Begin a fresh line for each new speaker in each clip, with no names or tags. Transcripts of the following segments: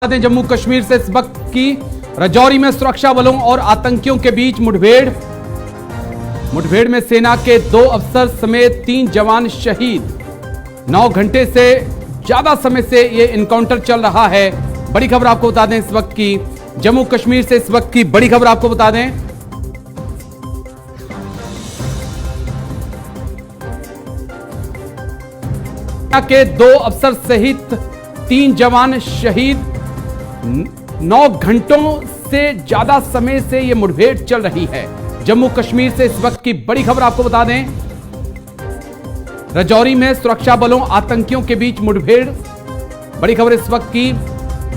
जम्मू कश्मीर से इस वक्त की राजौरी में सुरक्षा बलों और आतंकियों के बीच मुठभेड़ में सेना के 2 अफसर समेत 3 जवान शहीद। 9 घंटे से ज्यादा समय से यह इनकाउंटर चल रहा है। बड़ी खबर आपको बता दें, इस वक्त की जम्मू कश्मीर से इस वक्त की बड़ी खबर आपको बता दें। सेना के 2 अफसर सहित 3 जवान शहीद। 9 घंटों से ज्यादा समय से यह मुठभेड़ चल रही है। जम्मू कश्मीर से इस वक्त की बड़ी खबर आपको बता दें, राजौरी में सुरक्षा बलों आतंकियों के बीच मुठभेड़। बड़ी खबर इस वक्त की,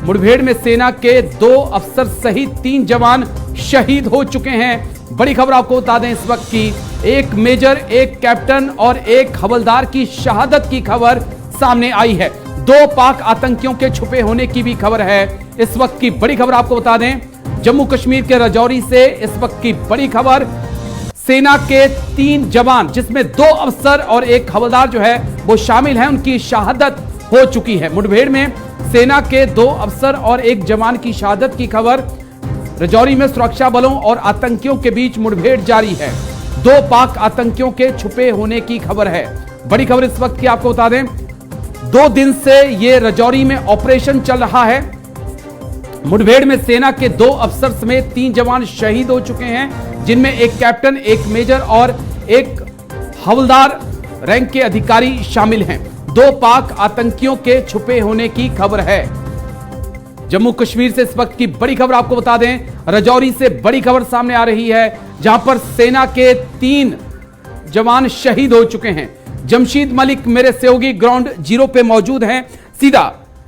मुठभेड़ में सेना के 2 अफसर सहित 3 जवान शहीद हो चुके हैं। बड़ी खबर आपको बता दें, इस वक्त की 1 मेजर, 1 कैप्टन और 1 हवलदार की शहादत की खबर सामने आई है। 2 पाक आतंकियों के छुपे होने की भी खबर है। इस वक्त की बड़ी खबर आपको बता दें, जम्मू कश्मीर के राजौरी से इस वक्त की बड़ी खबर, सेना के 3 जवान जिसमें 2 अफसर और 1 हवलदार जो है वो शामिल हैं, उनकी शहादत हो चुकी है। मुठभेड़ में सेना के 2 अफसर और 1 जवान की शहादत की खबर। राजौरी में सुरक्षा बलों और आतंकियों के बीच मुठभेड़ जारी है। 2 पाक आतंकियों के छुपे होने की खबर है। बड़ी खबर इस वक्त की आपको बता दें, 2 दिन से यह राजौरी में ऑपरेशन चल रहा है। मुठभेड़ में सेना के 2 अफसर समेत 3 जवान शहीद हो चुके हैं, जिनमें 1 कैप्टन, 1 मेजर और 1 हवलदार रैंक के अधिकारी शामिल हैं। 2 पाक आतंकियों के छुपे होने की खबर है। जम्मू कश्मीर से इस वक्त की बड़ी खबर आपको बता दें, राजौरी से बड़ी खबर सामने आ रही है, जहां पर सेना के 3 जवान शहीद हो चुके हैं। जमशीद मलिक मेरे सहयोगी ग्राउंड जीरो पे मौजूद हैं। सीधा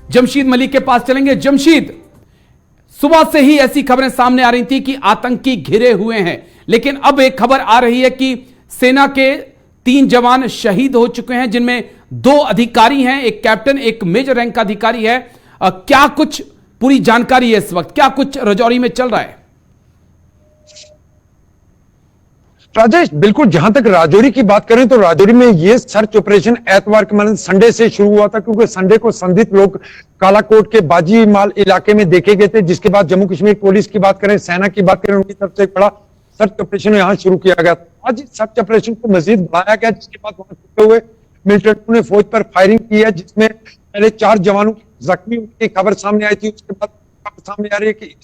जमशीद मलिक के पास चलेंगे। जमशीद, सुबह से ही ऐसी खबरें सामने आ रही थी कि आतंकी घिरे हुए हैं, लेकिन अब एक खबर आ रही है कि सेना के 3 जवान शहीद हो चुके हैं, जिनमें 2 अधिकारी हैं, 1 कैप्टन, 1 मेजर रैंक का अधिकारी है। क्या कुछ पूरी जानकारी है इस वक्त, क्या कुछ राजौरी में चल रहा है?
राजेश, बिल्कुल, जहां तक राजौरी की बात करें तो राजौरी में ये सर्च ऑपरेशन एतवार के मतलब संडे से शुरू हुआ था, क्योंकि संडे को संदिग्ध लोग कालाकोट के बाजी माल इलाके में देखे गए थे। जिसके बाद जम्मू कश्मीर पुलिस की बात करें, सेना की बात करें, उनकी तरफ से एक बड़ा सर्च ऑपरेशन यहां शुरू किया गया। आज इस सर्च ऑपरेशन को मजीद बढ़ाया गया, जिसके बाद वहां छुपे हुए मिलिटेंटों ने फौज पर फायरिंग की है, जिसमें पहले 4 जवानों जख्मी की खबर सामने आई थी। उसके बाद खबर सामने आ रही है कि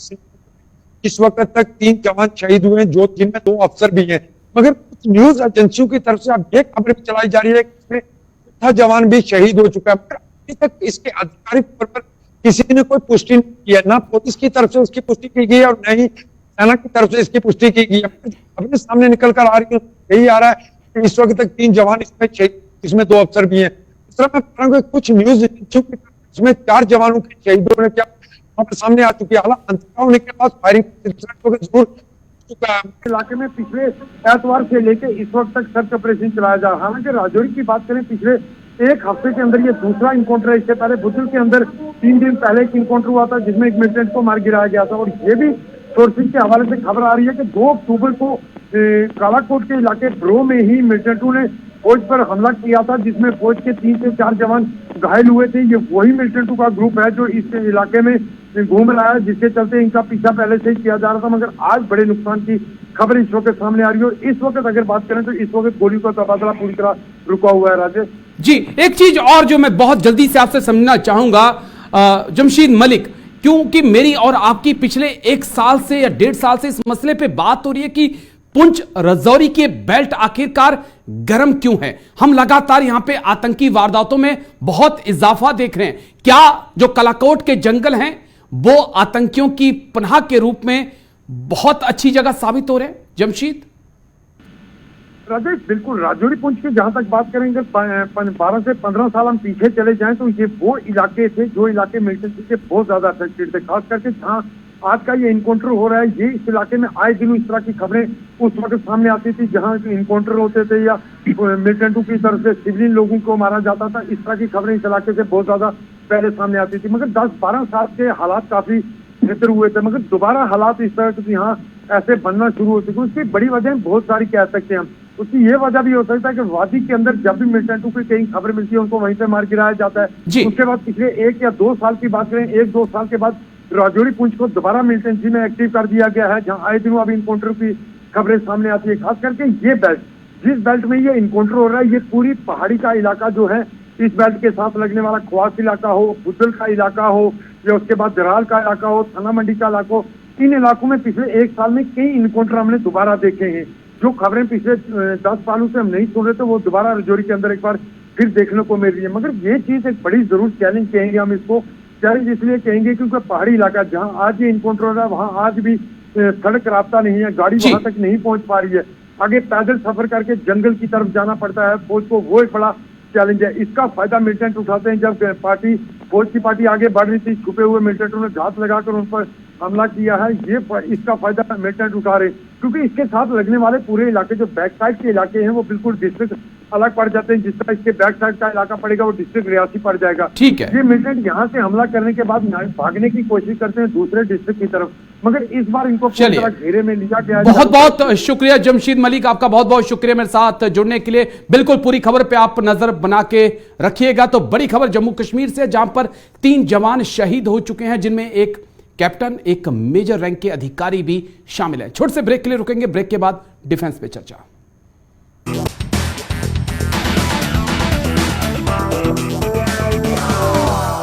इस वक्त तक 3 जवान शहीद हुए हैं, जिनमें 2 अफसर भी हैं। मगर कुछ न्यूज एजेंसियों की तरफ से अब एक खबर भी चलाई जा रही है कि इसमें 6 जवान भी शहीद हो चुका है। अभी तक इसके आधिकारिक तौर पर किसी ने कोई पुष्टि नहीं की है, ना पुलिस की तरफ से उसकी पुष्टि की गई है और न ही सेना की तरफ से इसकी पुष्टि की गई है। खबरें सामने निकल कर आ रही है, यही आ रहा है कि इस वक्त तक 3 जवान इसमें शहीद, इसमें 2 अफसर भी हैं। इस तरह मैं कह रहा हूं कि कुछ न्यूज एजेंसियों की तरफ इसमें 4 जवानों के शहीदों ने क्या खबर सामने आ चुकी है। हालांकि अंततः होने के बाद फायरिंग जरूर इलाके में पिछले एतवार से लेकर इस वक्त तक सर्च ऑपरेशन चलाया जा रहा है। हालांकि राजौरी की बात करें, पिछले 1 हफ्ते के अंदर ये दूसरा इनकाउंटर है। इससे पहले बुद्धल के अंदर 3 दिन पहले एक इनकाउंटर हुआ था, जिसमें एक मिलिटेंट को मार गिराया गया था। और ये भी सोर्सिंग के हवाले से खबर आ रही है कि 2 अक्टूबर को कालाकोट के इलाके ब्रो में ही मिलिटेंटों ने फौज पर हमला किया था, जिसमें फौज के 3 से 4 जवान घायल हुए थे। ये वही मिलिटेंटों का ग्रुप है जो इस इलाके में घूम रहा है, जिसके चलते इनका पीछा पहले से ही किया जा रहा था। मगर आज बड़े नुकसान की खबर इस वक्त सामने आ रही है। और इस वक्त अगर बात करें तो इस वक्त गोलियों का तबादला पूरी तरह रुका हुआ है। राजेश
जी, एक चीज और जो मैं बहुत जल्दी से आपसे समझना चाहूंगा जमशीद मलिक, क्योंकि मेरी और आपकी पिछले 1 साल से या 1.5 साल से इस मसले पे बात हो रही है कि पुंछ राजौरी के बेल्ट आखिरकार गर्म क्यों है। हम लगातार यहां पे आतंकी वारदातों में बहुत इजाफा देख रहे हैं। क्या जो कालाकोट के जंगल हैं वो आतंकियों की पनाह के रूप में बहुत अच्छी जगह साबित हो रहे हैं? जमशीद
राजेश, बिल्कुल, राजौरी पुंछ की जहां तक बात करेंगे 12 से 15 साल हम पीछे चले जाएं तो ये वो इलाके थे जो इलाके मिलिटेंसी से बहुत ज्यादा अफेक्टेड थे। खास करके जहां आज का ये इनकाउंटर हो रहा है, ये इस इलाके में आए दिन इस तरह की खबरें उस वक्त सामने आती थी, जहां इनकाउंटर होते थे या मिलिटेंटों की तरफ से सिविलियन लोगों को मारा जाता था। इस तरह की खबरें इस इलाके से बहुत ज्यादा पहले सामने आती थी। मगर 10-12 साल के हालात काफी बेहतर हुए थे, मगर दोबारा हालात इस तरह के यहाँ ऐसे बनना शुरू हो चुके। उसकी बड़ी वजह बहुत सारी कह सकते हैं हम। उसकी ये वजह भी हो सकता है कि वादी के अंदर जब भी मिलिटेंटों की कहीं खबर मिलती है उनको वहीं पे मार गिराया जाता
जी।
है। उसके बाद पिछले 1 या 2 साल की बात करें, 1-2 साल के बाद राजौरी पुंछ को दोबारा मिलिटेंसी में एक्टिव कर दिया गया है, जहां आए दिनों अब इनकाउंटर की खबरें सामने आती है। खास करके ये बेल्ट, जिस बेल्ट में ये इनकाउंटर हो रहा है, ये पूरी पहाड़ी का इलाका जो है, इस बेल्ट के साथ लगने वाला ख्वास इलाका हो, बुद्धल का इलाका हो, या उसके बाद दराल का इलाका हो, थाना मंडी का इलाका हो, इन इलाकों में पिछले 1 साल में कई इनकाउंटर हमने दोबारा देखे हैं। जो खबरें पिछले 10 सालों से हम नहीं सुन रहे थे, वो दोबारा राजौरी के अंदर एक बार फिर देखने को मिल रही है। मगर ये चीज एक बड़ी जरूर चैलेंज कहेंगे हम इसको। चैलेंज इसलिए कहेंगे क्योंकि पहाड़ी इलाका जहां आज ये इनकाउंटर हो रहा है, वहां आज भी सड़क रास्ता नहीं है, गाड़ी वहां तक नहीं पहुंच पा रही है। आगे पैदल सफर करके जंगल की तरफ जाना पड़ता है फौज को, वो एक बड़ा चैलेंज है। इसका फायदा मिलिटेंट उठाते हैं। जब फौज की पार्टी आगे बढ़ रही थी, छुपे हुए मिलिटेंटों ने घात लगाकर उन पर हमला किया है। इसका फायदा मिलिटेंट उठा रहे, क्योंकि इसके साथ लगने वाले पूरे इलाके जो बैक साइड के इलाके हैं, वो बिल्कुल डिस्ट्रिक्ट अलग पड़ जाते हैं। जिस तरह इसके बैक साइड का इलाका पड़ेगा, वो डिस्ट्रिक्ट रियासी पड़ जाएगा।
ठीक है।
ये मिलिटेंट यहाँ से हमला करने के बाद भागने की कोशिश करते हैं दूसरे डिस्ट्रिक्ट की तरफ, मगर इस बार इनको पूरी तरह घेरे में लिया गया।
बहुत बहुत शुक्रिया जमशीद मलिक, आपका बहुत बहुत शुक्रिया मेरे साथ जुड़ने के लिए। बिल्कुल पूरी खबर पे आप नजर बना के रखिएगा। तो बड़ी खबर जम्मू कश्मीर से, जहां पर 3 जवान शहीद हो चुके हैं, जिनमें एक कैप्टन, एक मेजर रैंक के अधिकारी भी शामिल है। छोटे से ब्रेक के लिए रुकेंगे, ब्रेक के बाद डिफेंस पे चर्चा।